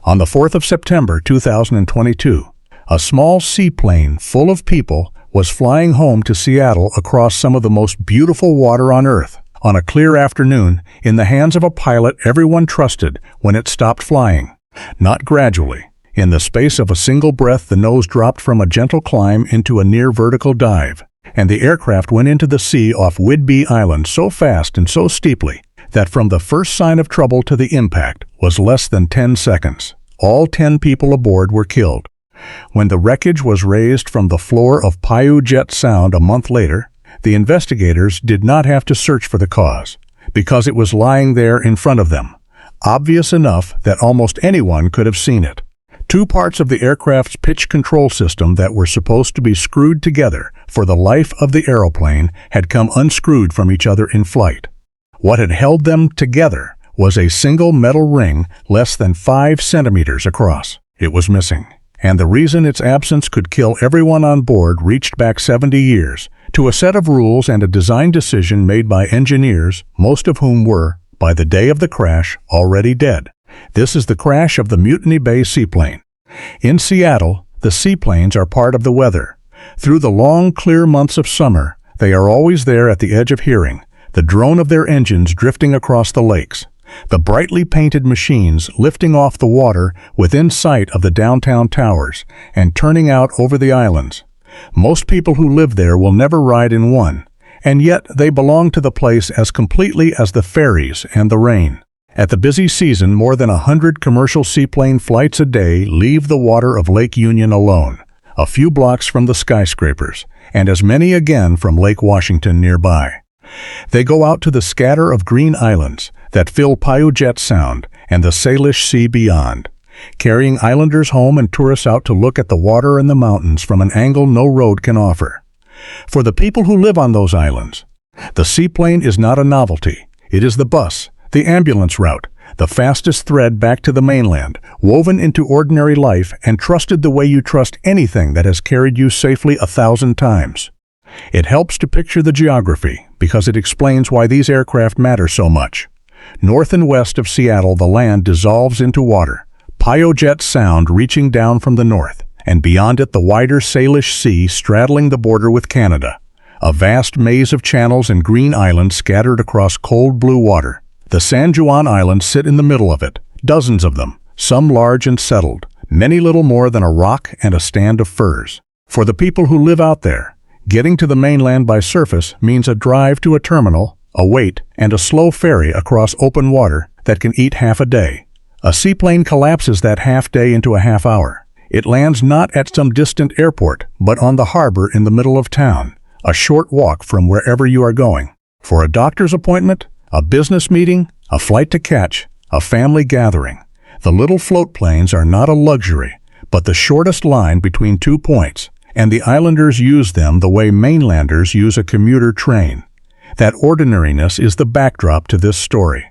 On the 4th of September 2022, a small seaplane full of people was flying home to Seattle across some of the most beautiful water on Earth on a clear afternoon in the hands of a pilot everyone trusted when it stopped flying. Not gradually. In the space of a single breath, the nose dropped from a gentle climb into a near vertical dive, and the aircraft went into the sea off Whidbey Island so fast and so steeply that from the first sign of trouble to the impact was less than 10 seconds. All 10 people aboard were killed. When the wreckage was raised from the floor of Puget Sound a month later, the investigators did not have to search for the cause, because it was lying there in front of them, obvious enough that almost anyone could have seen it. Two parts of the aircraft's pitch control system that were supposed to be screwed together for the life of the aeroplane had come unscrewed from each other in flight. What had held them together was a single metal ring less than 5 centimeters across. It was missing, and the reason its absence could kill everyone on board reached back 70 years to a set of rules and a design decision made by engineers, most of whom were, by the day of the crash, already dead. This is the crash of the Mutiny Bay seaplane. In Seattle, the seaplanes are part of the weather. Through the long, clear months of summer, they are always there at the edge of hearing, the drone of their engines drifting across the lakes, the brightly painted machines lifting off the water within sight of the downtown towers and turning out over the islands. Most people who live there will never ride in one, and yet they belong to the place as completely as the ferries and the rain. At the busy season, more than 100 commercial seaplane flights a day leave the water of Lake Union alone, a few blocks from the skyscrapers, and as many again from Lake Washington nearby. They go out to the scatter of green islands that fill Puget Sound and the Salish Sea beyond, carrying islanders home and tourists out to look at the water and the mountains from an angle no road can offer. For the people who live on those islands, the seaplane is not a novelty. It is the bus, the ambulance route, the fastest thread back to the mainland, woven into ordinary life and trusted the way you trust anything that has carried you safely 1,000 times. It helps to picture the geography because it explains why these aircraft matter so much. North and west of Seattle, the land dissolves into water, Puget Sound reaching down from the north, and beyond it the wider Salish Sea straddling the border with Canada, a vast maze of channels and green islands scattered across cold blue water. The San Juan Islands sit in the middle of it, dozens of them, some large and settled, many little more than a rock and a stand of firs. For the people who live out there, getting to the mainland by surface means a drive to a terminal, a wait, and a slow ferry across open water that can eat half a day. A seaplane collapses that half day into a half hour. It lands not at some distant airport, but on the harbor in the middle of town, a short walk from wherever you are going. For a doctor's appointment, a business meeting, a flight to catch, a family gathering. The little float planes are not a luxury, but the shortest line between 2 points, and the islanders use them the way mainlanders use a commuter train. That ordinariness is the backdrop to this story.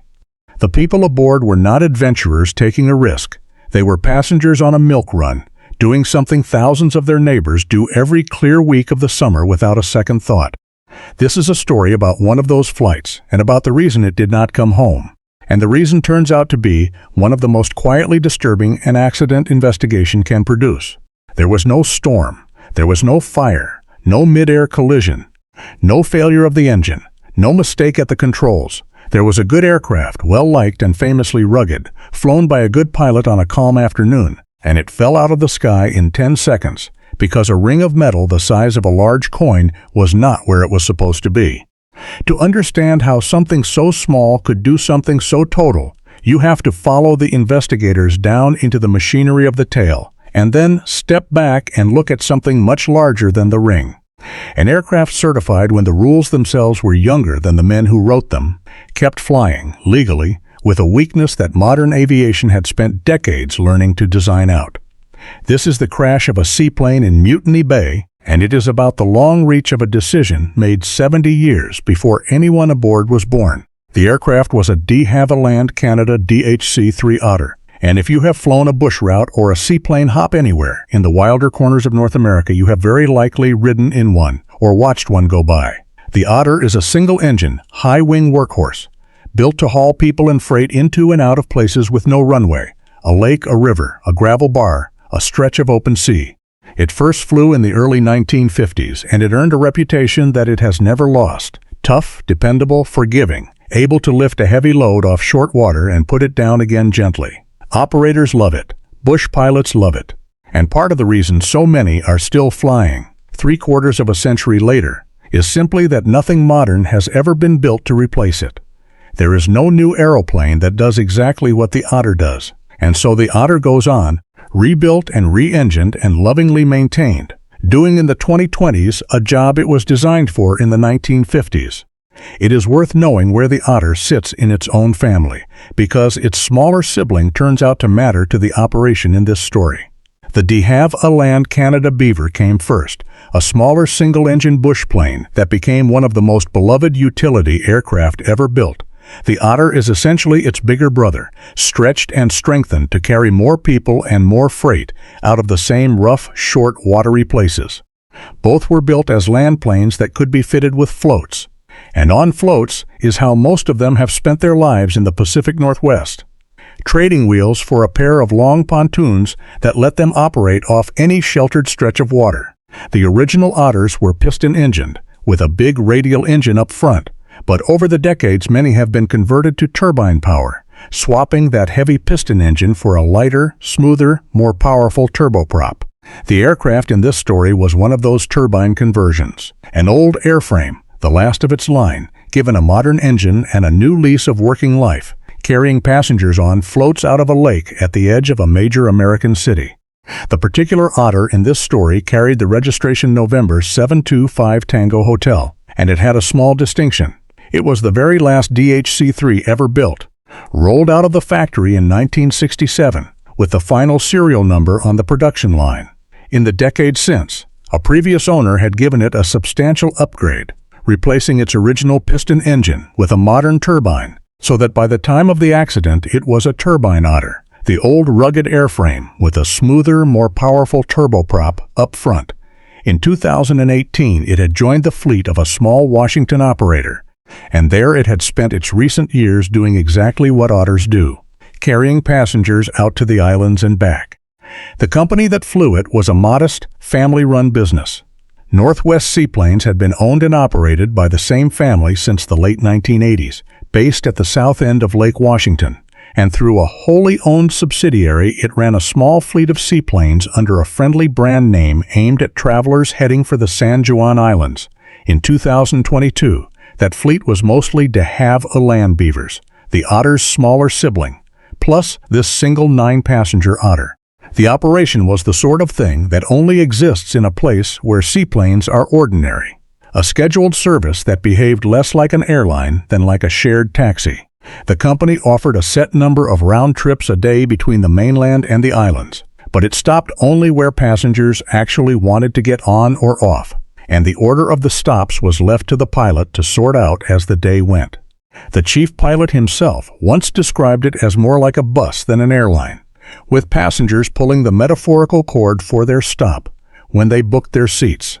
The people aboard were not adventurers taking a risk. They were passengers on a milk run, doing something thousands of their neighbors do every clear week of the summer without a second thought. This is a story about one of those flights and about the reason it did not come home. And the reason turns out to be one of the most quietly disturbing an accident investigation can produce. There was no storm. There was no fire, no mid-air collision, no failure of the engine, no mistake at the controls. There was a good aircraft, well-liked and famously rugged, flown by a good pilot on a calm afternoon, and it fell out of the sky in 10 seconds because a ring of metal the size of a large coin was not where it was supposed to be. To understand how something so small could do something so total, you have to follow the investigators down into the machinery of the tail, and then step back and look at something much larger than the ring. An aircraft certified when the rules themselves were younger than the men who wrote them, kept flying, legally, with a weakness that modern aviation had spent decades learning to design out. This is the crash of a seaplane in Mutiny Bay, and it is about the long reach of a decision made 70 years before anyone aboard was born. The aircraft was a de Havilland Canada DHC-3 Otter, and if you have flown a bush route or a seaplane hop anywhere in the wilder corners of North America, you have very likely ridden in one or watched one go by. The Otter is a single-engine, high-wing workhorse, built to haul people and freight into and out of places with no runway, A lake, a river, a gravel bar, a stretch of open sea. It first flew in the early 1950s, and it earned a reputation that it has never lost. Tough, dependable, forgiving, able to lift a heavy load off short water and put it down again gently. Operators love it. Bush pilots love it. And part of the reason so many are still flying, 3/4 of a century later, is simply that nothing modern has ever been built to replace it. There is no new aeroplane that does exactly what the Otter does. And so the Otter goes on, rebuilt and re-engined and lovingly maintained, doing in the 2020s a job it was designed for in the 1950s. It is worth knowing where the Otter sits in its own family, because its smaller sibling turns out to matter to the operation in this story. The de Havilland Canada Beaver came first, a smaller single-engine bush plane that became one of the most beloved utility aircraft ever built. The Otter is essentially its bigger brother, stretched and strengthened to carry more people and more freight out of the same rough, short, watery places. Both were built as land planes that could be fitted with floats. And on floats is how most of them have spent their lives in the Pacific Northwest. Trading wheels for a pair of long pontoons that let them operate off any sheltered stretch of water. The original Otters were piston-engined, with a big radial engine up front, but over the decades many have been converted to turbine power, swapping that heavy piston engine for a lighter, smoother, more powerful turboprop. The aircraft in this story was one of those turbine conversions. An old airframe, the last of its line, given a modern engine and a new lease of working life, carrying passengers on floats out of a lake at the edge of a major American city. The particular Otter in this story carried the registration November 725 Tango Hotel, and it had a small distinction. It was the very last DHC-3 ever built, rolled out of the factory in 1967, with the final serial number on the production line. In the decades since, a previous owner had given it a substantial upgrade, replacing its original piston engine with a modern turbine, so that by the time of the accident it was a turbine Otter, the old rugged airframe with a smoother, more powerful turboprop up front. In 2018, it had joined the fleet of a small Washington operator, and there it had spent its recent years doing exactly what Otters do, carrying passengers out to the islands and back. The company that flew it was a modest, family-run business. Northwest Seaplanes had been owned and operated by the same family since the late 1980s, based at the south end of Lake Washington, and through a wholly owned subsidiary it ran a small fleet of seaplanes under a friendly brand name aimed at travelers heading for the San Juan Islands. In 2022, that fleet was mostly de Havilland Beavers, the Otter's smaller sibling, plus this single 9-passenger Otter. The operation was the sort of thing that only exists in a place where seaplanes are ordinary. A scheduled service that behaved less like an airline than like a shared taxi. The company offered a set number of round trips a day between the mainland and the islands, but it stopped only where passengers actually wanted to get on or off, and the order of the stops was left to the pilot to sort out as the day went. The chief pilot himself once described it as more like a bus than an airline, with passengers pulling the metaphorical cord for their stop when they booked their seats,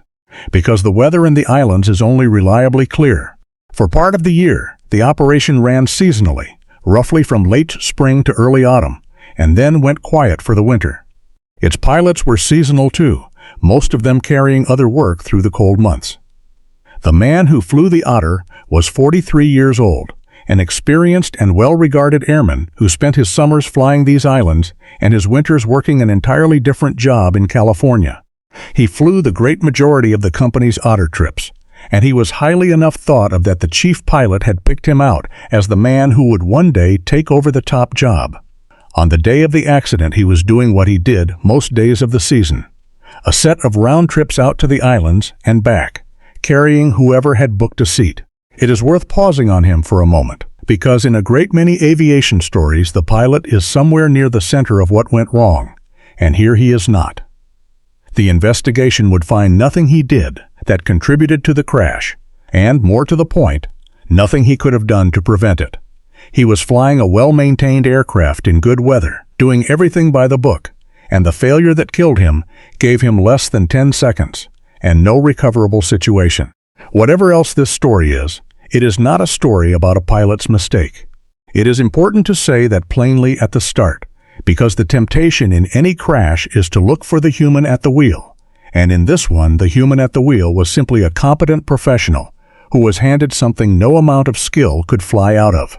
because the weather in the islands is only reliably clear. For part of the year, the operation ran seasonally, roughly from late spring to early autumn, and then went quiet for the winter. Its pilots were seasonal too, most of them carrying other work through the cold months. The man who flew the Otter was 43 years old, an experienced and well-regarded airman who spent his summers flying these islands and his winters working an entirely different job in California. He flew the great majority of the company's Otter trips, and he was highly enough thought of that the chief pilot had picked him out as the man who would one day take over the top job. On the day of the accident, he was doing what he did most days of the season, a set of round trips out to the islands and back, carrying whoever had booked a seat. It is worth pausing on him for a moment, because in a great many aviation stories the pilot is somewhere near the center of what went wrong, and here he is not. The investigation would find nothing he did that contributed to the crash, and, more to the point, nothing he could have done to prevent it. He was flying a well-maintained aircraft in good weather, doing everything by the book, and the failure that killed him gave him less than 10 seconds, and no recoverable situation. Whatever else this story is, it is not a story about a pilot's mistake. It is important to say that plainly at the start, because the temptation in any crash is to look for the human at the wheel. And in this one, the human at the wheel was simply a competent professional who was handed something no amount of skill could fly out of.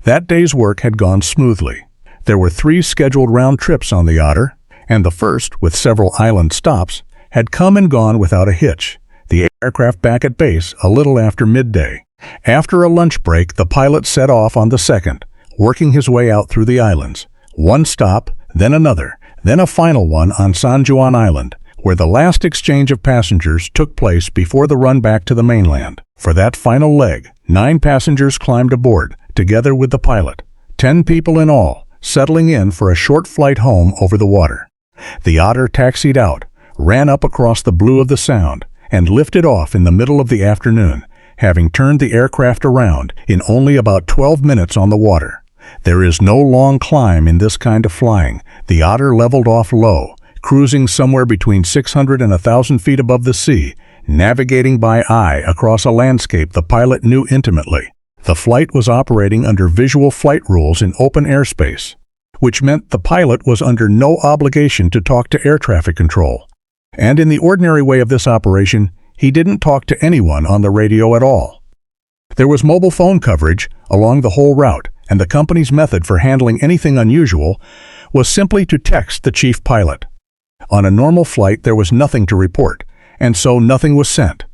That day's work had gone smoothly. There were 3 scheduled round trips on the Otter, and the first, with several island stops, had come and gone without a hitch, the aircraft back at base a little after midday. After a lunch break, the pilot set off on the second, working his way out through the islands. One stop, then another, then a final one on San Juan Island, where the last exchange of passengers took place before the run back to the mainland. For that final leg, 9 passengers climbed aboard, together with the pilot, 10 people in all, settling in for a short flight home over the water. The Otter taxied out, ran up across the blue of the Sound, and lifted off in the middle of the afternoon, having turned the aircraft around in only about 12 minutes on the water. There is no long climb in this kind of flying. The Otter leveled off low, cruising somewhere between 600 and 1,000 feet above the sea, navigating by eye across a landscape the pilot knew intimately. The flight was operating under visual flight rules in open airspace, which meant the pilot was under no obligation to talk to air traffic control. And in the ordinary way of this operation, he didn't talk to anyone on the radio at all. There was mobile phone coverage along the whole route, and the company's method for handling anything unusual was simply to text the chief pilot. On a normal flight, there was nothing to report, and so nothing was sent.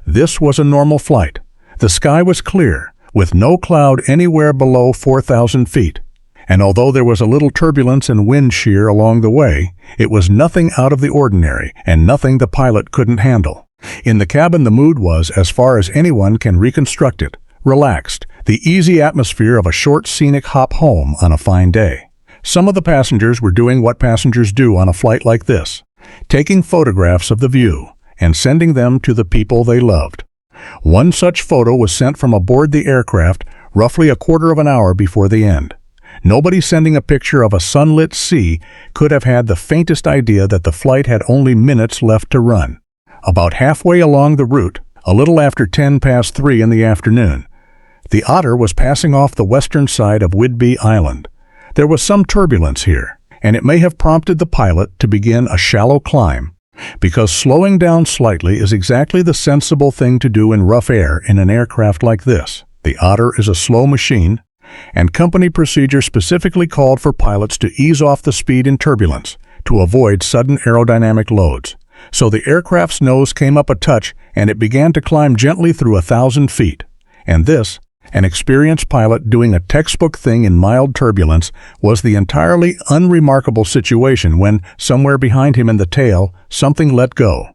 This was a normal flight. The sky was clear, with no cloud anywhere below 4,000 feet. And although there was a little turbulence and wind shear along the way, it was nothing out of the ordinary and nothing the pilot couldn't handle. In the cabin, the mood was, as far as anyone can reconstruct it, relaxed, the easy atmosphere of a short scenic hop home on a fine day. Some of the passengers were doing what passengers do on a flight like this, taking photographs of the view and sending them to the people they loved. One such photo was sent from aboard the aircraft roughly a quarter of an hour before the end. Nobody sending a picture of a sunlit sea could have had the faintest idea that the flight had only minutes left to run. About halfway along the route, a little after 3 in the afternoon, the Otter was passing off the western side of Whidbey Island. There was some turbulence here, and it may have prompted the pilot to begin a shallow climb, because slowing down slightly is exactly the sensible thing to do in rough air in an aircraft like this. The Otter is a slow machine, and company procedure specifically called for pilots to ease off the speed in turbulence to avoid sudden aerodynamic loads. So the aircraft's nose came up a touch and it began to climb gently through 1,000 feet. And this, an experienced pilot doing a textbook thing in mild turbulence, was the entirely unremarkable situation when, somewhere behind him in the tail, something let go.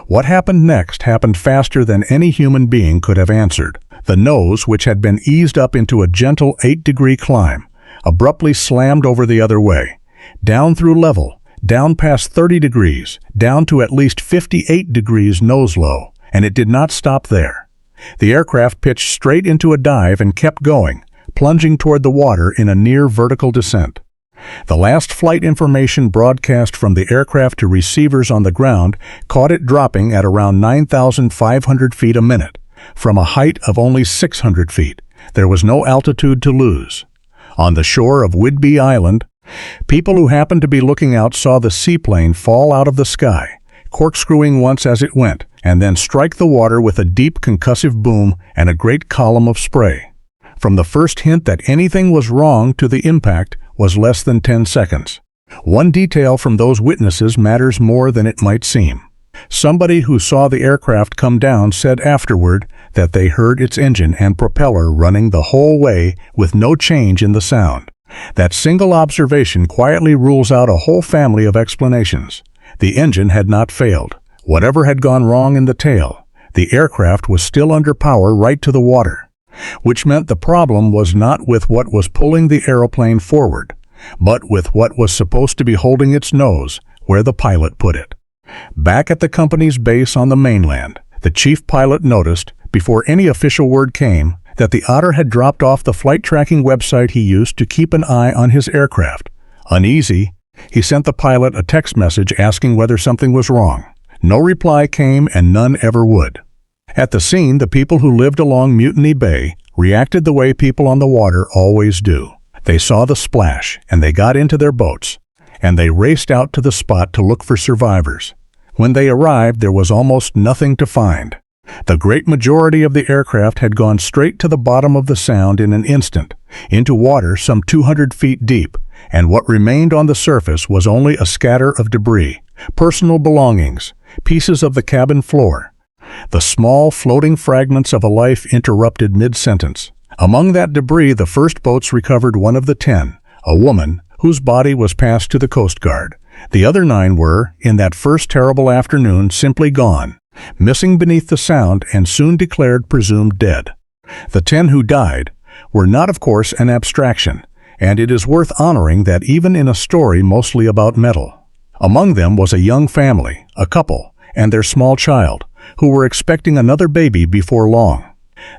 What happened next happened faster than any human being could have answered. The nose, which had been eased up into a gentle 8-degree climb, abruptly slammed over the other way, down through level, down past 30 degrees, down to at least 58 degrees nose low, and it did not stop there. The aircraft pitched straight into a dive and kept going, plunging toward the water in a near vertical descent. The last flight information broadcast from the aircraft to receivers on the ground caught it dropping at around 9,500 feet a minute, from a height of only 600 feet. There was no altitude to lose. On the shore of Whidbey Island, people who happened to be looking out saw the seaplane fall out of the sky, corkscrewing once as it went, and then strike the water with a deep concussive boom and a great column of spray. From the first hint that anything was wrong to the impact was less than 10 seconds. One detail from those witnesses matters more than it might seem. Somebody who saw the aircraft come down said afterward that they heard its engine and propeller running the whole way with no change in the sound. That single observation quietly rules out a whole family of explanations. The engine had not failed. Whatever had gone wrong in the tail, the aircraft was still under power right to the water, which meant the problem was not with what was pulling the aeroplane forward, but with what was supposed to be holding its nose where the pilot put it. Back at the company's base on the mainland, the chief pilot noticed, before any official word came, that the Otter had dropped off the flight tracking website he used to keep an eye on his aircraft. Uneasy, he sent the pilot a text message asking whether something was wrong. No reply came, and none ever would. At the scene, the people who lived along Mutiny Bay reacted the way people on the water always do. They saw the splash, and they got into their boats, and they raced out to the spot to look for survivors. When they arrived, there was almost nothing to find. The great majority of the aircraft had gone straight to the bottom of the sound in an instant, into water some 200 feet deep, and what remained on the surface was only a scatter of debris, personal belongings, pieces of the cabin floor. The small, floating fragments of a life interrupted mid-sentence. Among that debris, the first boats recovered one of the 10, a woman, whose body was passed to the Coast Guard. The other 9 were, in that first terrible afternoon, simply gone, missing beneath the sound and soon declared presumed dead. The 10 who died were not, of course, an abstraction, and it is worth honoring that even in a story mostly about metal. Among them was a young family, a couple, and their small child, who were expecting another baby before long.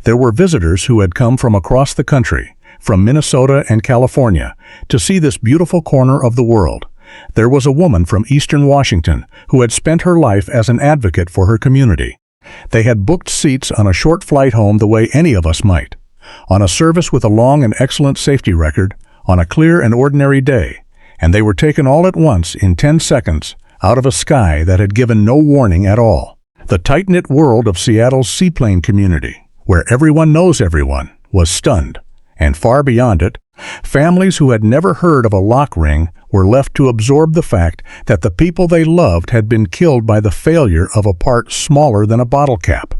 There were visitors who had come from across the country, from Minnesota and California, to see this beautiful corner of the world. There was a woman from eastern Washington who had spent her life as an advocate for her community. They had booked seats on a short flight home the way any of us might, on a service with a long and excellent safety record, on a clear and ordinary day, and they were taken all at once in 10 seconds out of a sky that had given no warning at all. The tight-knit world of Seattle's Seaplane community, where everyone knows everyone, was stunned, and far beyond it, families who had never heard of a lock ring were left to absorb the fact that the people they loved had been killed by the failure of a part smaller than a bottle cap.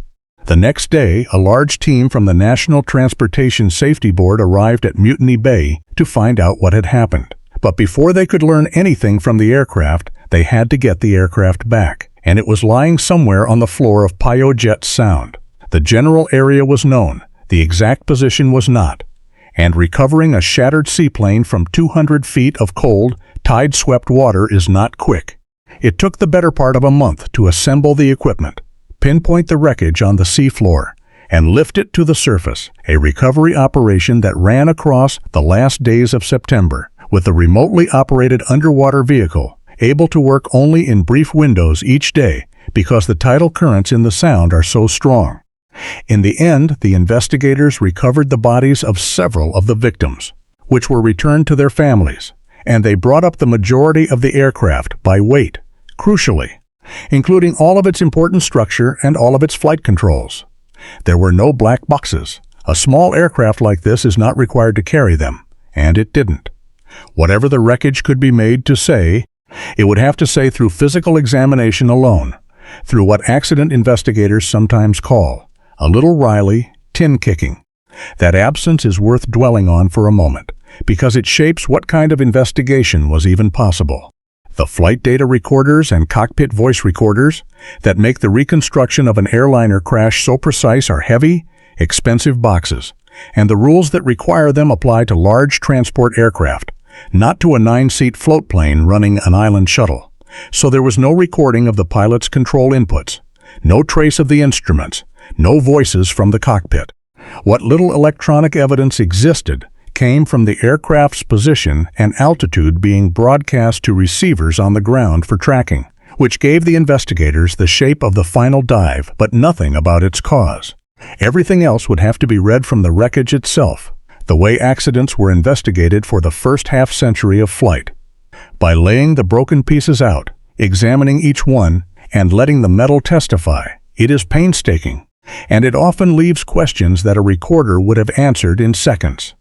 The next day, a large team from the National Transportation Safety Board arrived at Mutiny Bay to find out what had happened. But before they could learn anything from the aircraft, they had to get the aircraft back, and it was lying somewhere on the floor of Puget Sound. The general area was known, the exact position was not, and recovering a shattered seaplane from 200 feet of cold, tide-swept water is not quick. It took the better part of a month to assemble the equipment, pinpoint the wreckage on the seafloor, and lift it to the surface, a recovery operation that ran across the last days of September, with the remotely operated underwater vehicle able to work only in brief windows each day because the tidal currents in the sound are so strong. In the end, the investigators recovered the bodies of several of the victims, which were returned to their families, and they brought up the majority of the aircraft by weight, crucially, including all of its important structure and all of its flight controls. There were no black boxes. A small aircraft like this is not required to carry them, and it didn't. Whatever the wreckage could be made to say, it would have to say through physical examination alone, through what accident investigators sometimes call a little wryly tin-kicking. That absence is worth dwelling on for a moment, because it shapes what kind of investigation was even possible. The flight data recorders and cockpit voice recorders that make the reconstruction of an airliner crash so precise are heavy, expensive boxes, and the rules that require them apply to large transport aircraft, not to a 9-seat float plane running an island shuttle. So there was no recording of the pilot's control inputs, no trace of the instruments, no voices from the cockpit. What little electronic evidence existed came from the aircraft's position and altitude being broadcast to receivers on the ground for tracking, which gave the investigators the shape of the final dive, but nothing about its cause. Everything else would have to be read from the wreckage itself, the way accidents were investigated for the first half-century of flight. By laying the broken pieces out, examining each one, and letting the metal testify, it is painstaking, and it often leaves questions that a recorder would have answered in seconds.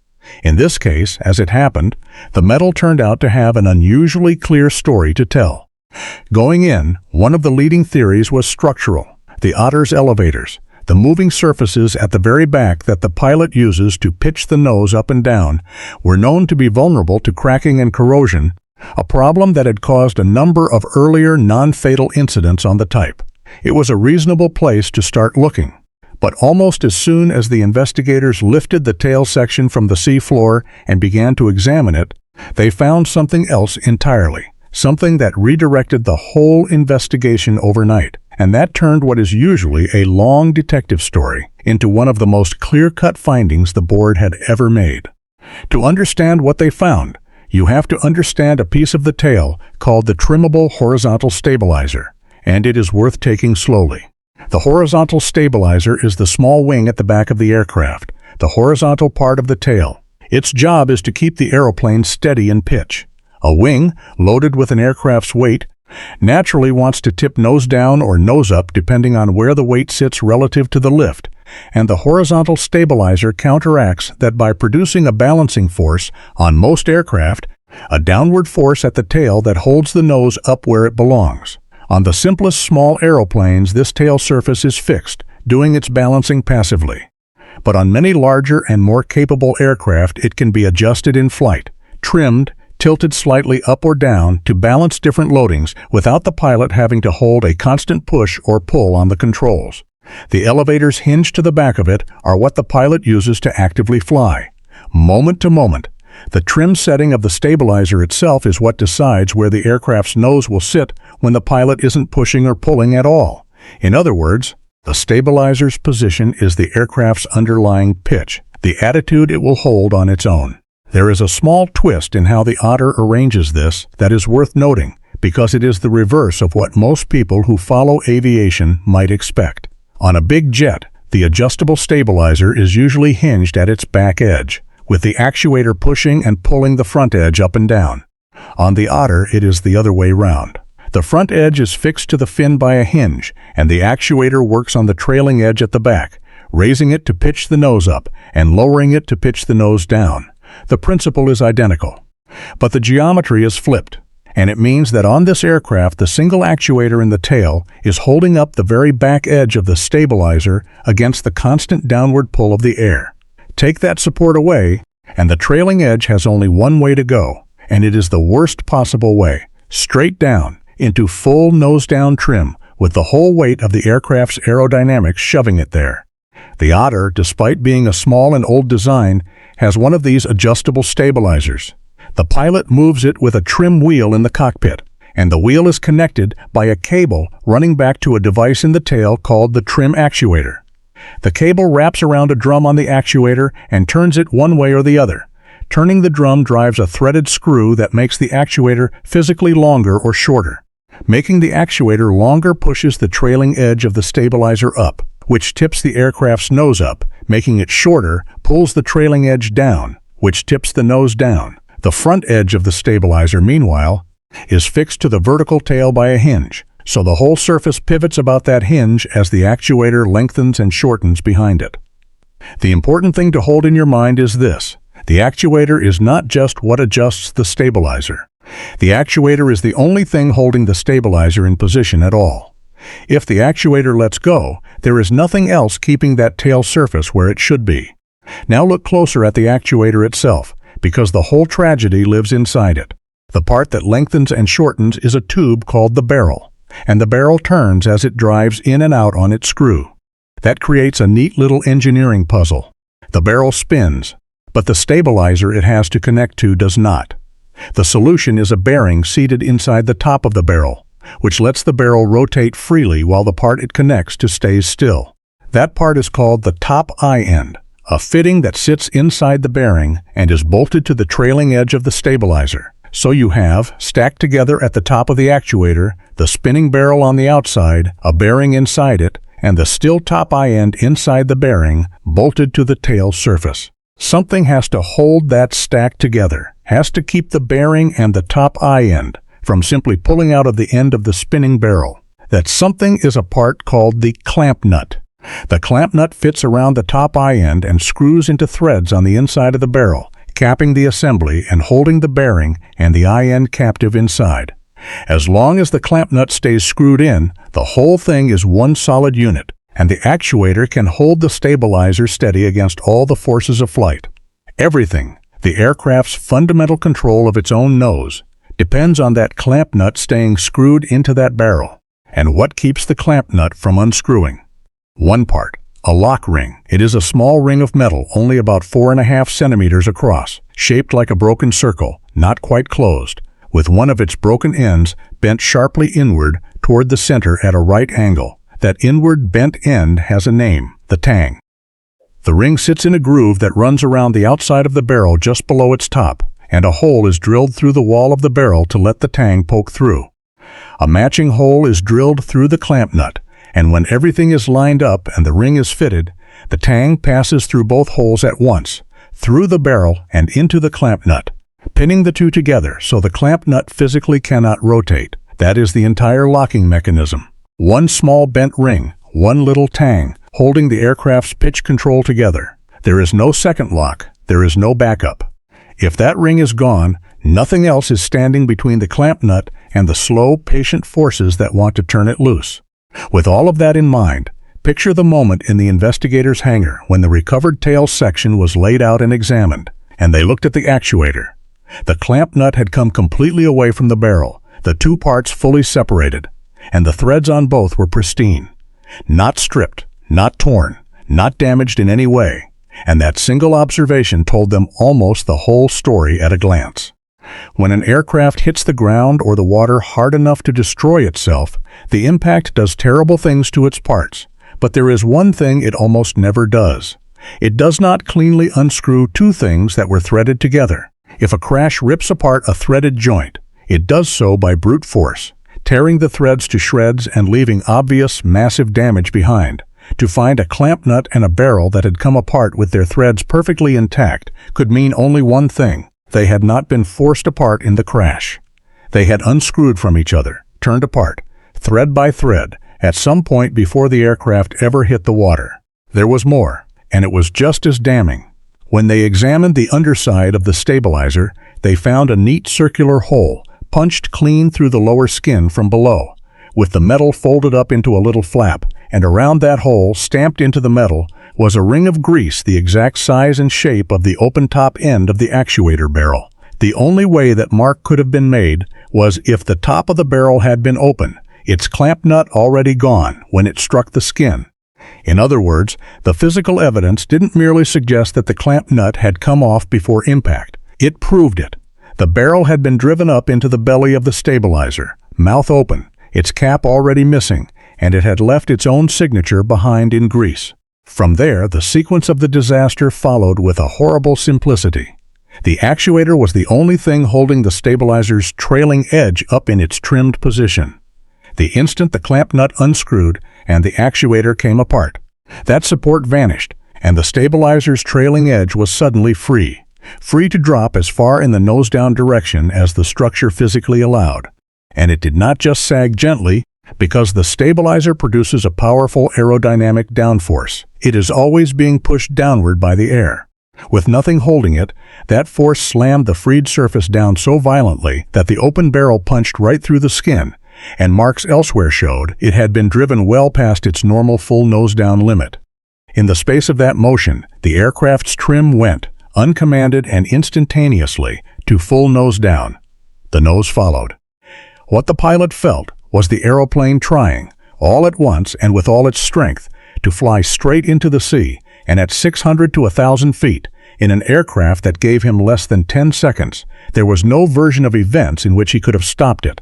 In this case, as it happened, the metal turned out to have an unusually clear story to tell. Going in, one of the leading theories was structural. The Otter's elevators, the moving surfaces at the very back that the pilot uses to pitch the nose up and down, were known to be vulnerable to cracking and corrosion, a problem that had caused a number of earlier non-fatal incidents on the type. It was a reasonable place to start looking. But almost as soon as the investigators lifted the tail section from the seafloor and began to examine it, they found something else entirely, something that redirected the whole investigation overnight, and that turned what is usually a long detective story into one of the most clear-cut findings the board had ever made. To understand what they found, you have to understand a piece of the tail called the trimmable horizontal stabilizer, and it is worth taking slowly. The horizontal stabilizer is the small wing at the back of the aircraft, the horizontal part of the tail. Its job is to keep the aeroplane steady in pitch. A wing, loaded with an aircraft's weight, naturally wants to tip nose down or nose up depending on where the weight sits relative to the lift, and the horizontal stabilizer counteracts that by producing a balancing force on most aircraft, a downward force at the tail that holds the nose up where it belongs. On the simplest small aeroplanes, this tail surface is fixed, doing its balancing passively. But on many larger and more capable aircraft, it can be adjusted in flight, trimmed, tilted slightly up or down to balance different loadings without the pilot having to hold a constant push or pull on the controls. The elevators hinged to the back of it are what the pilot uses to actively fly. Moment to moment, the trim setting of the stabilizer itself is what decides where the aircraft's nose will sit when the pilot isn't pushing or pulling at all. In other words, the stabilizer's position is the aircraft's underlying pitch, the attitude it will hold on its own. There is a small twist in how the Otter arranges this that is worth noting, because it is the reverse of what most people who follow aviation might expect. On a big jet, the adjustable stabilizer is usually hinged at its back edge, with the actuator pushing and pulling the front edge up and down. On the Otter, it is the other way round. The front edge is fixed to the fin by a hinge, and the actuator works on the trailing edge at the back, raising it to pitch the nose up and lowering it to pitch the nose down. The principle is identical, but the geometry is flipped, and it means that on this aircraft the single actuator in the tail is holding up the very back edge of the stabilizer against the constant downward pull of the air. Take that support away, and the trailing edge has only one way to go, and it is the worst possible way, straight down into full nose-down trim with the whole weight of the aircraft's aerodynamics shoving it there. The Otter, despite being a small and old design, has one of these adjustable stabilizers. The pilot moves it with a trim wheel in the cockpit, and the wheel is connected by a cable running back to a device in the tail called the trim actuator. The cable wraps around a drum on the actuator and turns it one way or the other. Turning the drum drives a threaded screw that makes the actuator physically longer or shorter. Making the actuator longer pushes the trailing edge of the stabilizer up, which tips the aircraft's nose up. Making it shorter pulls the trailing edge down, which tips the nose down. The front edge of the stabilizer, meanwhile, is fixed to the vertical tail by a hinge, so the whole surface pivots about that hinge as the actuator lengthens and shortens behind it. The important thing to hold in your mind is this: the actuator is not just what adjusts the stabilizer. The actuator is the only thing holding the stabilizer in position at all. If the actuator lets go, there is nothing else keeping that tail surface where it should be. Now look closer at the actuator itself, because the whole tragedy lives inside it. The part that lengthens and shortens is a tube called the barrel, and the barrel turns as it drives in and out on its screw. That creates a neat little engineering puzzle. The barrel spins, but the stabilizer it has to connect to does not. The solution is a bearing seated inside the top of the barrel, which lets the barrel rotate freely while the part it connects to stays still. That part is called the top eye end, a fitting that sits inside the bearing and is bolted to the trailing edge of the stabilizer. So you have, stacked together at the top of the actuator, the spinning barrel on the outside, a bearing inside it, and the still top eye end inside the bearing, bolted to the tail surface. Something has to hold that stack together, has to keep the bearing and the top eye end from simply pulling out of the end of the spinning barrel. That something is a part called the clamp nut. The clamp nut fits around the top eye end and screws into threads on the inside of the barrel, capping the assembly and holding the bearing and the eye end captive inside. As long as the clamp nut stays screwed in, the whole thing is one solid unit, and the actuator can hold the stabilizer steady against all the forces of flight. Everything, the aircraft's fundamental control of its own nose, depends on that clamp nut staying screwed into that barrel. And what keeps the clamp nut from unscrewing? One part, a lock ring. It is a small ring of metal only about 4.5 centimeters across, shaped like a broken circle, not quite closed, with one of its broken ends bent sharply inward toward the center at a right angle. That inward bent end has a name, the tang. The ring sits in a groove that runs around the outside of the barrel just below its top, and a hole is drilled through the wall of the barrel to let the tang poke through. A matching hole is drilled through the clamp nut, and when everything is lined up and the ring is fitted, the tang passes through both holes at once, through the barrel and into the clamp nut, pinning the two together so the clamp nut physically cannot rotate. That is the entire locking mechanism. One small bent ring, one little tang, holding the aircraft's pitch control together. There is no second lock. There is no backup. If that ring is gone, nothing else is standing between the clamp nut and the slow, patient forces that want to turn it loose. With all of that in mind, picture the moment in the investigators' hangar when the recovered tail section was laid out and examined, and they looked at the actuator. The clamp nut had come completely away from the barrel, the two parts fully separated, and the threads on both were pristine. Not stripped, not torn, not damaged in any way, and that single observation told them almost the whole story at a glance. When an aircraft hits the ground or the water hard enough to destroy itself, the impact does terrible things to its parts. But there is one thing it almost never does. It does not cleanly unscrew two things that were threaded together. If a crash rips apart a threaded joint, it does so by brute force, tearing the threads to shreds and leaving obvious, massive damage behind. To find a clamp nut and a barrel that had come apart with their threads perfectly intact could mean only one thing. They had not been forced apart in the crash. They had unscrewed from each other, turned apart, thread by thread, at some point before the aircraft ever hit the water. There was more, and it was just as damning. When they examined the underside of the stabilizer, they found a neat circular hole, punched clean through the lower skin from below, with the metal folded up into a little flap, and around that hole, stamped into the metal, was a ring of grease the exact size and shape of the open top end of the actuator barrel. The only way that mark could have been made was if the top of the barrel had been open, its clamp nut already gone when it struck the skin. In other words, the physical evidence didn't merely suggest that the clamp nut had come off before impact. It proved it. The barrel had been driven up into the belly of the stabilizer, mouth open, its cap already missing, and it had left its own signature behind in grease. From there, the sequence of the disaster followed with a horrible simplicity. The actuator was the only thing holding the stabilizer's trailing edge up in its trimmed position. The instant the clamp nut unscrewed and the actuator came apart, that support vanished, and the stabilizer's trailing edge was suddenly free to drop as far in the nose-down direction as the structure physically allowed. And it did not just sag gently, because the stabilizer produces a powerful aerodynamic downforce. It is always being pushed downward by the air. With nothing holding it, that force slammed the freed surface down so violently that the open barrel punched right through the skin, and marks elsewhere showed it had been driven well past its normal full nose-down limit. In the space of that motion, the aircraft's trim went, uncommanded and instantaneously, to full nose-down. The nose followed. What the pilot felt was the aeroplane trying, all at once and with all its strength, to fly straight into the sea, and at 600 to 1,000 feet, in an aircraft that gave him less than 10 seconds. There was no version of events in which he could have stopped it.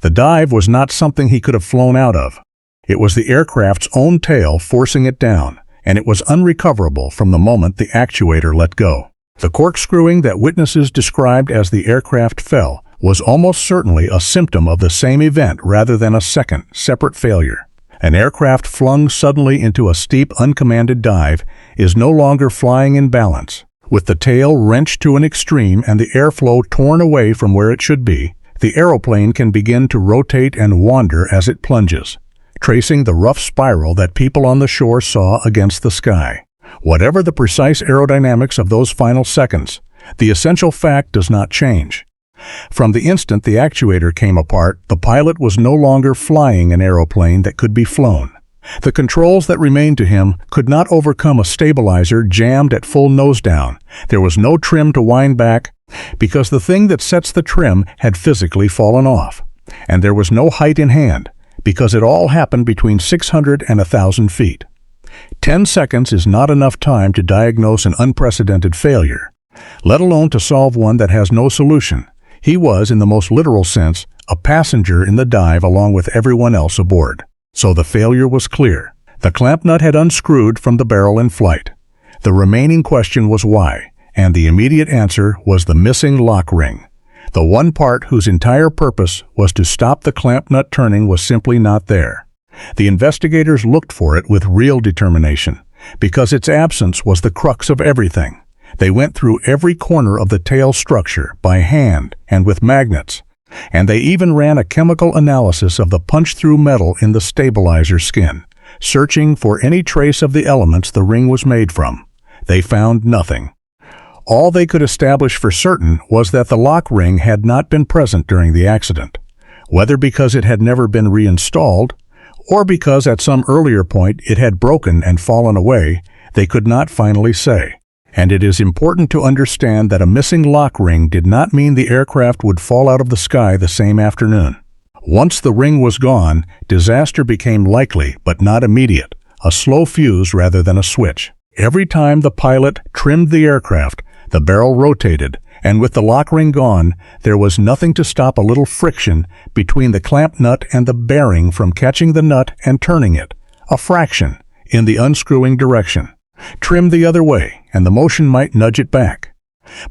The dive was not something he could have flown out of. It was the aircraft's own tail forcing it down, and it was unrecoverable from the moment the actuator let go. The corkscrewing that witnesses described as the aircraft fell was almost certainly a symptom of the same event rather than a second, separate failure. An aircraft flung suddenly into a steep, uncommanded dive is no longer flying in balance. With the tail wrenched to an extreme and the airflow torn away from where it should be, the aeroplane can begin to rotate and wander as it plunges, tracing the rough spiral that people on the shore saw against the sky. Whatever the precise aerodynamics of those final seconds, the essential fact does not change. From the instant the actuator came apart, the pilot was no longer flying an aeroplane that could be flown. The controls that remained to him could not overcome a stabilizer jammed at full nose down. There was no trim to wind back, because the thing that sets the trim had physically fallen off. And there was no height in hand, because it all happened between 600 and 1,000 feet. 10 seconds is not enough time to diagnose an unprecedented failure, let alone to solve one that has no solution. He was, in the most literal sense, a passenger in the dive along with everyone else aboard. So the failure was clear. The clamp nut had unscrewed from the barrel in flight. The remaining question was why, and the immediate answer was the missing lock ring. The one part whose entire purpose was to stop the clamp nut turning was simply not there. The investigators looked for it with real determination, because its absence was the crux of everything. They went through every corner of the tail structure by hand and with magnets, and they even ran a chemical analysis of the punch-through metal in the stabilizer skin, searching for any trace of the elements the ring was made from. They found nothing. All they could establish for certain was that the lock ring had not been present during the accident. Whether because it had never been reinstalled, or because at some earlier point it had broken and fallen away, they could not finally say. And it is important to understand that a missing lock ring did not mean the aircraft would fall out of the sky the same afternoon. Once the ring was gone, disaster became likely but not immediate, a slow fuse rather than a switch. Every time the pilot trimmed the aircraft, the barrel rotated, and with the lock ring gone, there was nothing to stop a little friction between the clamp nut and the bearing from catching the nut and turning it, a fraction, in the unscrewing direction. Trim the other way, and the motion might nudge it back.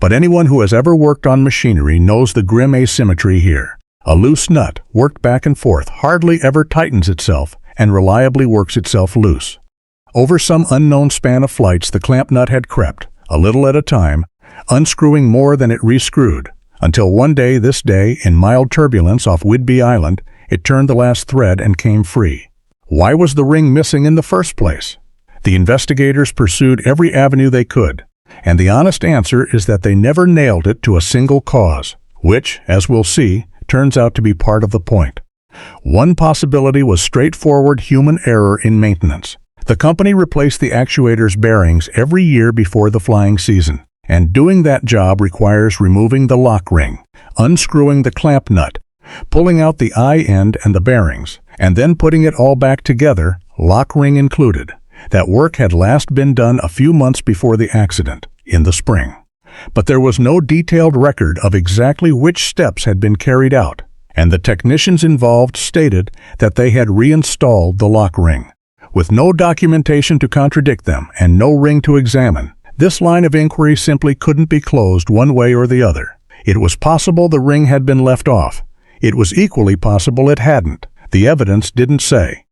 But anyone who has ever worked on machinery knows the grim asymmetry here. A loose nut, worked back and forth, hardly ever tightens itself and reliably works itself loose. Over some unknown span of flights, the clamp nut had crept, a little at a time, unscrewing more than it rescrewed, until one day, this day, in mild turbulence off Whidbey Island, it turned the last thread and came free. Why was the ring missing in the first place? The investigators pursued every avenue they could, and the honest answer is that they never nailed it to a single cause, which, as we'll see, turns out to be part of the point. One possibility was straightforward human error in maintenance. The company replaced the actuator's bearings every year before the flying season, and doing that job requires removing the lock ring, unscrewing the clamp nut, pulling out the eye end and the bearings, and then putting it all back together, lock ring included. That work had last been done a few months before the accident, in the spring. But there was no detailed record of exactly which steps had been carried out, and the technicians involved stated that they had reinstalled the lock ring. With no documentation to contradict them and no ring to examine, this line of inquiry simply couldn't be closed one way or the other. It was possible the ring had been left off. It was equally possible it hadn't. The evidence didn't say.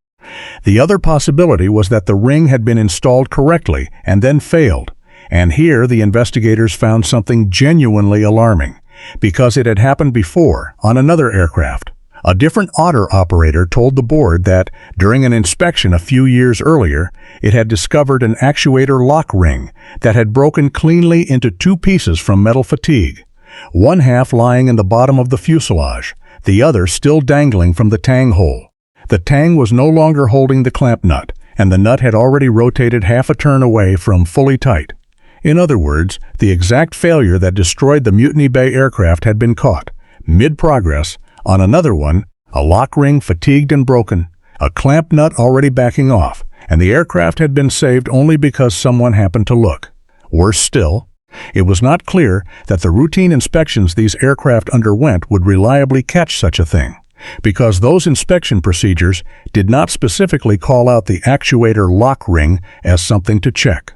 The other possibility was that the ring had been installed correctly and then failed, and here the investigators found something genuinely alarming, because it had happened before on another aircraft. A different Otter operator told the board that, during an inspection a few years earlier, it had discovered an actuator lock ring that had broken cleanly into two pieces from metal fatigue, one half lying in the bottom of the fuselage, the other still dangling from the tang hole. The tang was no longer holding the clamp nut, and the nut had already rotated half a turn away from fully tight. In other words, the exact failure that destroyed the Mutiny Bay aircraft had been caught, mid-progress, on another one, a lock ring fatigued and broken, a clamp nut already backing off, and the aircraft had been saved only because someone happened to look. Worse still, it was not clear that the routine inspections these aircraft underwent would reliably catch such a thing, because those inspection procedures did not specifically call out the actuator lock ring as something to check.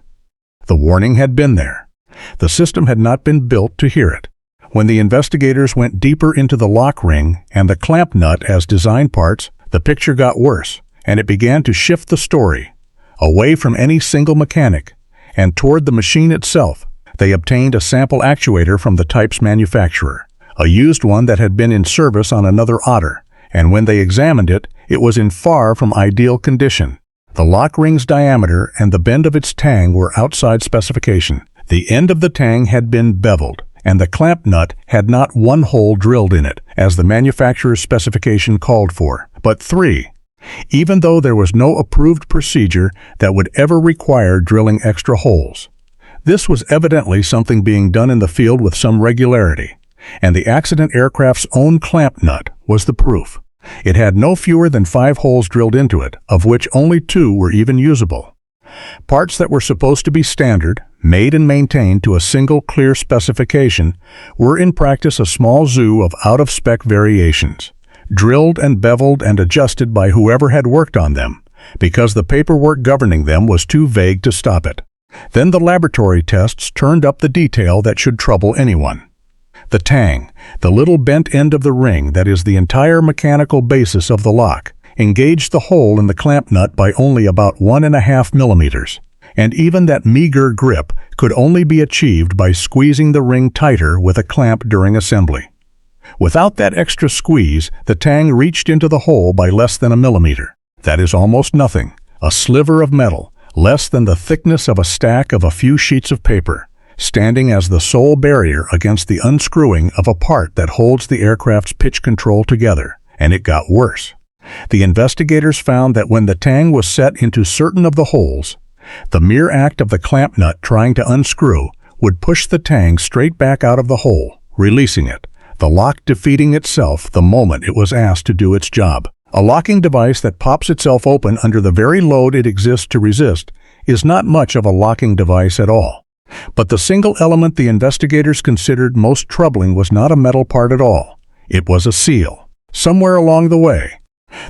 The warning had been there. The system had not been built to hear it. When the investigators went deeper into the lock ring and the clamp nut as design parts, the picture got worse, and it began to shift the story, away from any single mechanic, and toward the machine itself. They obtained a sample actuator from the type's manufacturer, a used one that had been in service on another Otter, and when they examined it, it was in far from ideal condition. The lock ring's diameter and the bend of its tang were outside specification. The end of the tang had been beveled, and the clamp nut had not one hole drilled in it, as the manufacturer's specification called for, but three, even though there was no approved procedure that would ever require drilling extra holes. This was evidently something being done in the field with some regularity, and the accident aircraft's own clamp nut was the proof. It had no fewer than 5 holes drilled into it, of which only 2 were even usable. Parts that were supposed to be standard, made and maintained to a single clear specification, were in practice a small zoo of out-of-spec variations, drilled and beveled and adjusted by whoever had worked on them, because the paperwork governing them was too vague to stop it. Then the laboratory tests turned up the detail that should trouble anyone. The tang, the little bent end of the ring that is the entire mechanical basis of the lock, engaged the hole in the clamp nut by only about 1.5 millimeters. and even that meager grip could only be achieved by squeezing the ring tighter with a clamp during assembly. Without that extra squeeze, the tang reached into the hole by less than a millimeter. That is almost nothing, a sliver of metal, less than the thickness of a stack of a few sheets of paper, standing as the sole barrier against the unscrewing of a part that holds the aircraft's pitch control together. And it got worse. The investigators found that when the tang was set into certain of the holes, the mere act of the clamp nut trying to unscrew would push the tang straight back out of the hole, releasing it, the lock defeating itself the moment it was asked to do its job. A locking device that pops itself open under the very load it exists to resist is not much of a locking device at all. But the single element the investigators considered most troubling was not a metal part at all. It was a seal. Somewhere along the way,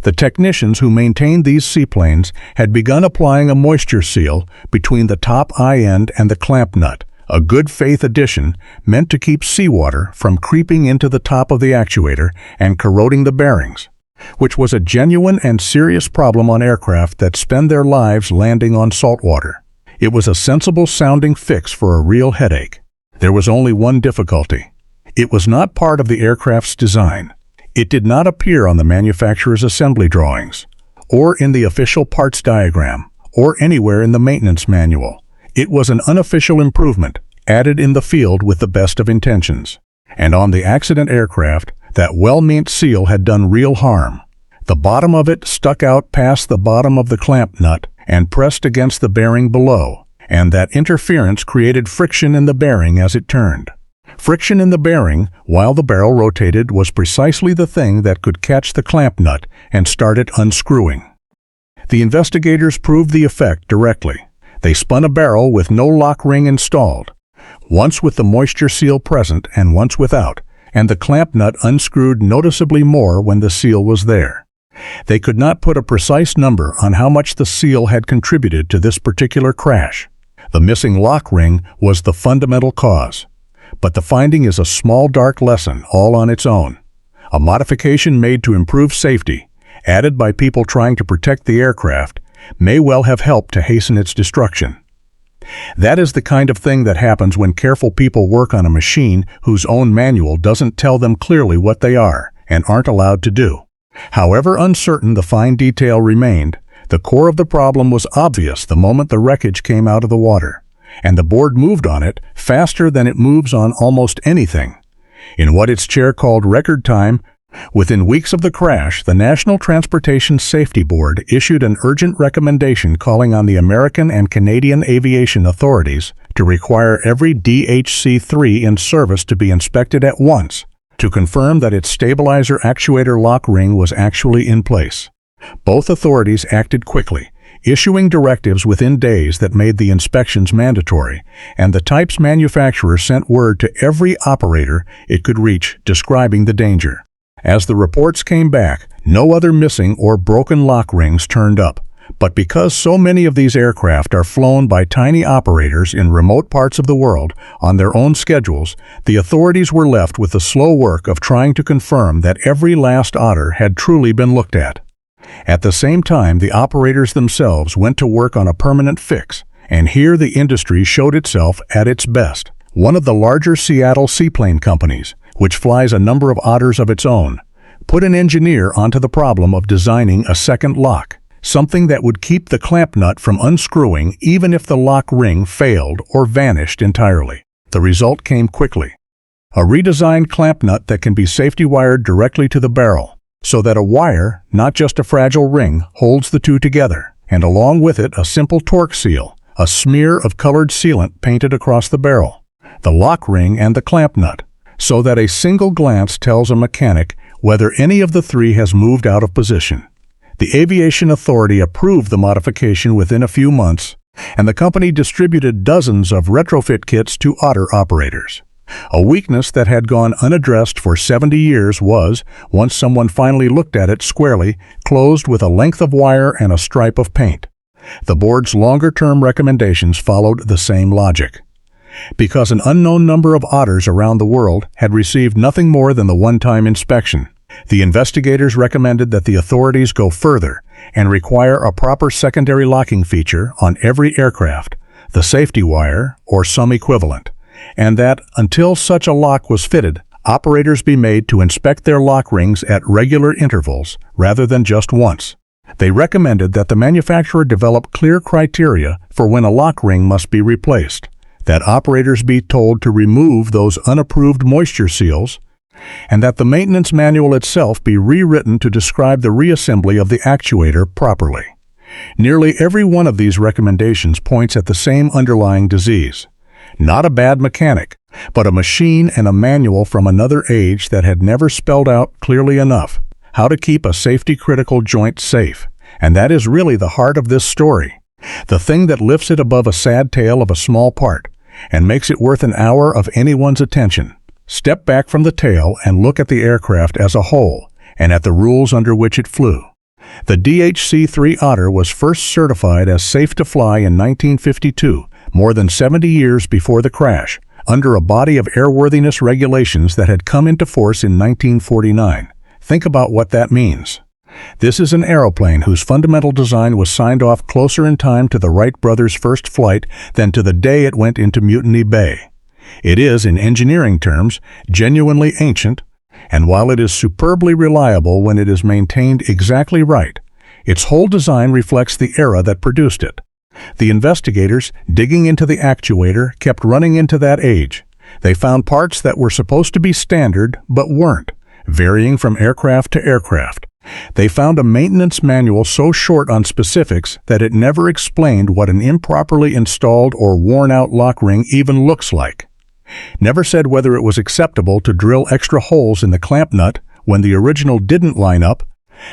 the technicians who maintained these seaplanes had begun applying a moisture seal between the top eye end and the clamp nut, a good faith addition meant to keep seawater from creeping into the top of the actuator and corroding the bearings, which was a genuine and serious problem on aircraft that spend their lives landing on salt water. It was a sensible-sounding fix for a real headache. There was only one difficulty. It was not part of the aircraft's design. It did not appear on the manufacturer's assembly drawings, or in the official parts diagram, or anywhere in the maintenance manual. It was an unofficial improvement, added in the field with the best of intentions. And on the accident aircraft, that well-meant seal had done real harm. The bottom of it stuck out past the bottom of the clamp nut and pressed against the bearing below, and that interference created friction in the bearing as it turned. Friction in the bearing, while the barrel rotated, was precisely the thing that could catch the clamp nut and start it unscrewing. The investigators proved the effect directly. They spun a barrel with no lock ring installed, once with the moisture seal present and once without, and the clamp nut unscrewed noticeably more when the seal was there. They could not put a precise number on how much the seal had contributed to this particular crash. The missing lock ring was the fundamental cause. But the finding is a small dark lesson all on its own. A modification made to improve safety, added by people trying to protect the aircraft, may well have helped to hasten its destruction. That is the kind of thing that happens when careful people work on a machine whose own manual doesn't tell them clearly what they are and aren't allowed to do. However uncertain the fine detail remained, the core of the problem was obvious the moment the wreckage came out of the water, and the board moved on it faster than it moves on almost anything. In what its chair called record time, within weeks of the crash, the National Transportation Safety Board issued an urgent recommendation calling on the American and Canadian aviation authorities to require every DHC-3 in service to be inspected at once to confirm that its stabilizer actuator lock ring was actually in place. Both authorities acted quickly, issuing directives within days that made the inspections mandatory, and the type's manufacturer sent word to every operator it could reach describing the danger. As the reports came back, no other missing or broken lock rings turned up. But because so many of these aircraft are flown by tiny operators in remote parts of the world on their own schedules, the authorities were left with the slow work of trying to confirm that every last otter had truly been looked at. At the same time, the operators themselves went to work on a permanent fix, and here the industry showed itself at its best. One of the larger Seattle Seaplane companies, which flies a number of otters of its own, put an engineer onto the problem of designing a second lock, something that would keep the clamp nut from unscrewing even if the lock ring failed or vanished entirely. The result came quickly. A redesigned clamp nut that can be safety wired directly to the barrel, so that a wire, not just a fragile ring, holds the two together, and along with it a simple torque seal, a smear of colored sealant painted across the barrel, the lock ring and the clamp nut, so that a single glance tells a mechanic whether any of the three has moved out of position. The Aviation Authority approved the modification within a few months, and the company distributed dozens of retrofit kits to otter operators. A weakness that had gone unaddressed for 70 years was, once someone finally looked at it squarely, closed with a length of wire and a stripe of paint. The board's longer-term recommendations followed the same logic. Because an unknown number of otters around the world had received nothing more than the one-time inspection, the investigators recommended that the authorities go further and require a proper secondary locking feature on every aircraft, the safety wire or some equivalent, and that until such a lock was fitted, operators be made to inspect their lock rings at regular intervals rather than just once. They recommended that the manufacturer develop clear criteria for when a lock ring must be replaced, that operators be told to remove those unapproved moisture seals, and that the maintenance manual itself be rewritten to describe the reassembly of the actuator properly. Nearly every one of these recommendations points at the same underlying disease. Not a bad mechanic, but a machine and a manual from another age that had never spelled out clearly enough how to keep a safety-critical joint safe. And that is really the heart of this story, the thing that lifts it above a sad tale of a small part and makes it worth an hour of anyone's attention. Step back from the tale and look at the aircraft as a whole and at the rules under which it flew. The DHC-3 Otter was first certified as safe to fly in 1952, more than 70 years before the crash, under a body of airworthiness regulations that had come into force in 1949. Think about what that means. This is an aeroplane whose fundamental design was signed off closer in time to the Wright brothers' first flight than to the day it went into Mutiny Bay. It is, in engineering terms, genuinely ancient, and while it is superbly reliable when it is maintained exactly right, its whole design reflects the era that produced it. The investigators, digging into the actuator, kept running into that age. They found parts that were supposed to be standard but weren't, varying from aircraft to aircraft. They found a maintenance manual so short on specifics that it never explained what an improperly installed or worn-out lock ring even looks like. Never said whether it was acceptable to drill extra holes in the clamp nut when the original didn't line up.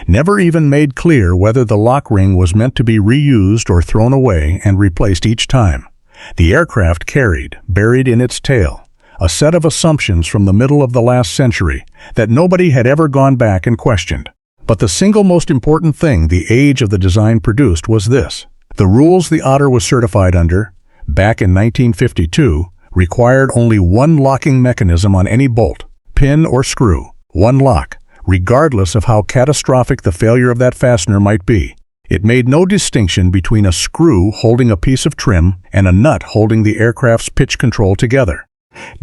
Never even made clear whether the lock ring was meant to be reused or thrown away and replaced each time. The aircraft carried, buried in its tail, a set of assumptions from the middle of the last century that nobody had ever gone back and questioned. But the single most important thing the age of the design produced was this. The rules the Otter was certified under, back in 1952, required only one locking mechanism on any bolt, pin or screw, one lock, regardless of how catastrophic the failure of that fastener might be. It made no distinction between a screw holding a piece of trim and a nut holding the aircraft's pitch control together.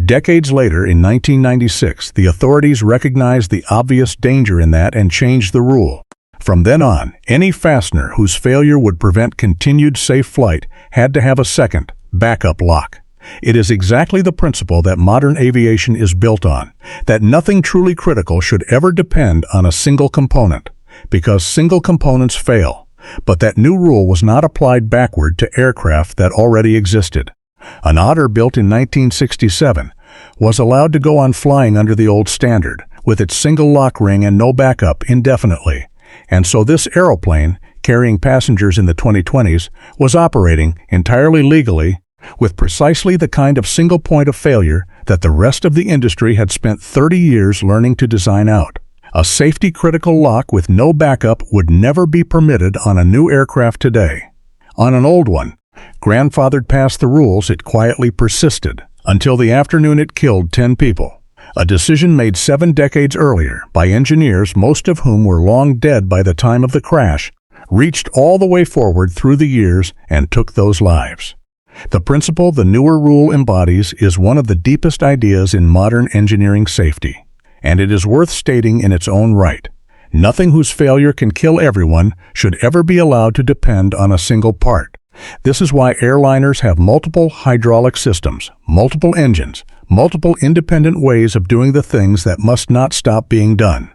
Decades later, in 1996, the authorities recognized the obvious danger in that and changed the rule. From then on, any fastener whose failure would prevent continued safe flight had to have a second, backup lock. It is exactly the principle that modern aviation is built on, that nothing truly critical should ever depend on a single component, because single components fail. But that new rule was not applied backward to aircraft that already existed. An Otter built in 1967 was allowed to go on flying under the old standard, with its single lock ring and no backup indefinitely. And so this aeroplane, carrying passengers in the 2020s, was operating entirely legally, with precisely the kind of single point of failure that the rest of the industry had spent 30 years learning to design out. A safety-critical lock with no backup would never be permitted on a new aircraft today. On an old one, grandfathered past the rules, it quietly persisted until the afternoon it killed 10 people. A decision made 7 decades earlier by engineers, most of whom were long dead by the time of the crash, reached all the way forward through the years and took those lives. The principle the newer rule embodies is one of the deepest ideas in modern engineering safety, and it is worth stating in its own right. Nothing whose failure can kill everyone should ever be allowed to depend on a single part. This is why airliners have multiple hydraulic systems, multiple engines, multiple independent ways of doing the things that must not stop being done.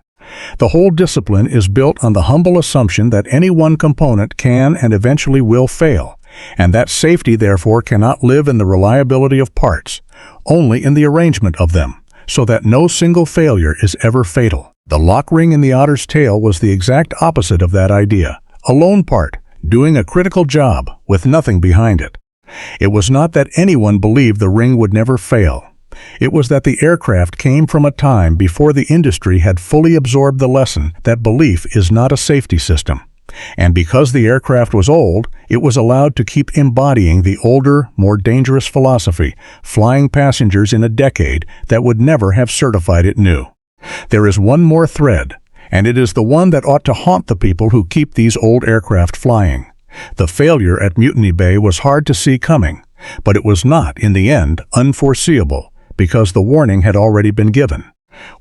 The whole discipline is built on the humble assumption that any one component can and eventually will fail, and that safety therefore cannot live in the reliability of parts, only in the arrangement of them, so that no single failure is ever fatal. The lock ring in the Otter's tail was the exact opposite of that idea, a lone part, doing a critical job with nothing behind it. It was not that anyone believed the ring would never fail. It was that the aircraft came from a time before the industry had fully absorbed the lesson that belief is not a safety system. And because the aircraft was old, it was allowed to keep embodying the older, more dangerous philosophy, flying passengers in a decade that would never have certified it new. There is one more thread, and it is the one that ought to haunt the people who keep these old aircraft flying. The failure at Mutiny Bay was hard to see coming, but it was not, in the end, unforeseeable, because the warning had already been given.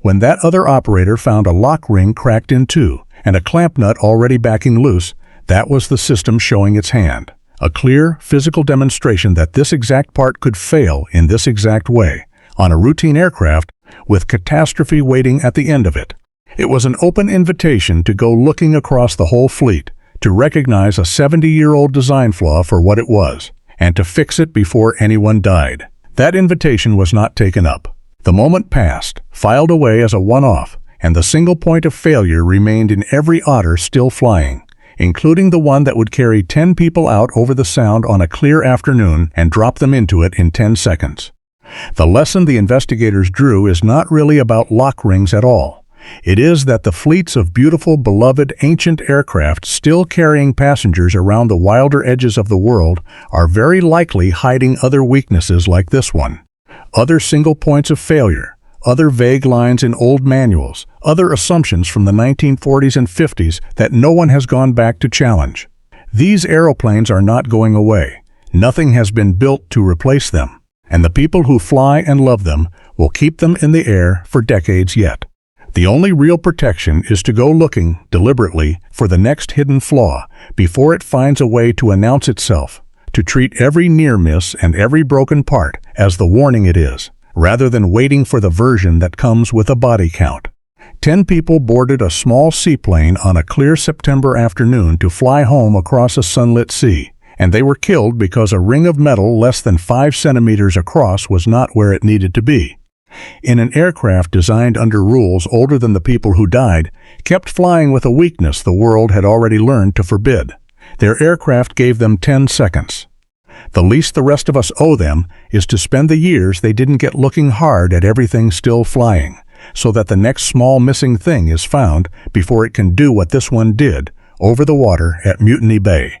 When that other operator found a lock ring cracked in two and a clamp nut already backing loose, that was the system showing its hand. A clear, physical demonstration that this exact part could fail in this exact way, on a routine aircraft, with catastrophe waiting at the end of it. It was an open invitation to go looking across the whole fleet, to recognize a 70-year-old design flaw for what it was, and to fix it before anyone died. That invitation was not taken up. The moment passed, filed away as a one-off, and the single point of failure remained in every otter still flying, including the one that would carry 10 people out over the Sound on a clear afternoon and drop them into it in 10 seconds. The lesson the investigators drew is not really about lock rings at all. It is that the fleets of beautiful, beloved, ancient aircraft still carrying passengers around the wilder edges of the world are very likely hiding other weaknesses like this one. Other single points of failure, other vague lines in old manuals, other assumptions from the 1940s and 50s that no one has gone back to challenge. These aeroplanes are not going away. Nothing has been built to replace them, and the people who fly and love them will keep them in the air for decades yet. The only real protection is to go looking, deliberately, for the next hidden flaw before it finds a way to announce itself, to treat every near miss and every broken part as the warning it is, rather than waiting for the version that comes with a body count. 10 people boarded a small seaplane on a clear September afternoon to fly home across a sunlit sea, and they were killed because a ring of metal less than 5 centimeters across was not where it needed to be. In an aircraft designed under rules older than the people who died, kept flying with a weakness the world had already learned to forbid. Their aircraft gave them 10 seconds. The least the rest of us owe them is to spend the years they didn't get looking hard at everything still flying, so that the next small missing thing is found before it can do what this one did over the water at Mutiny Bay.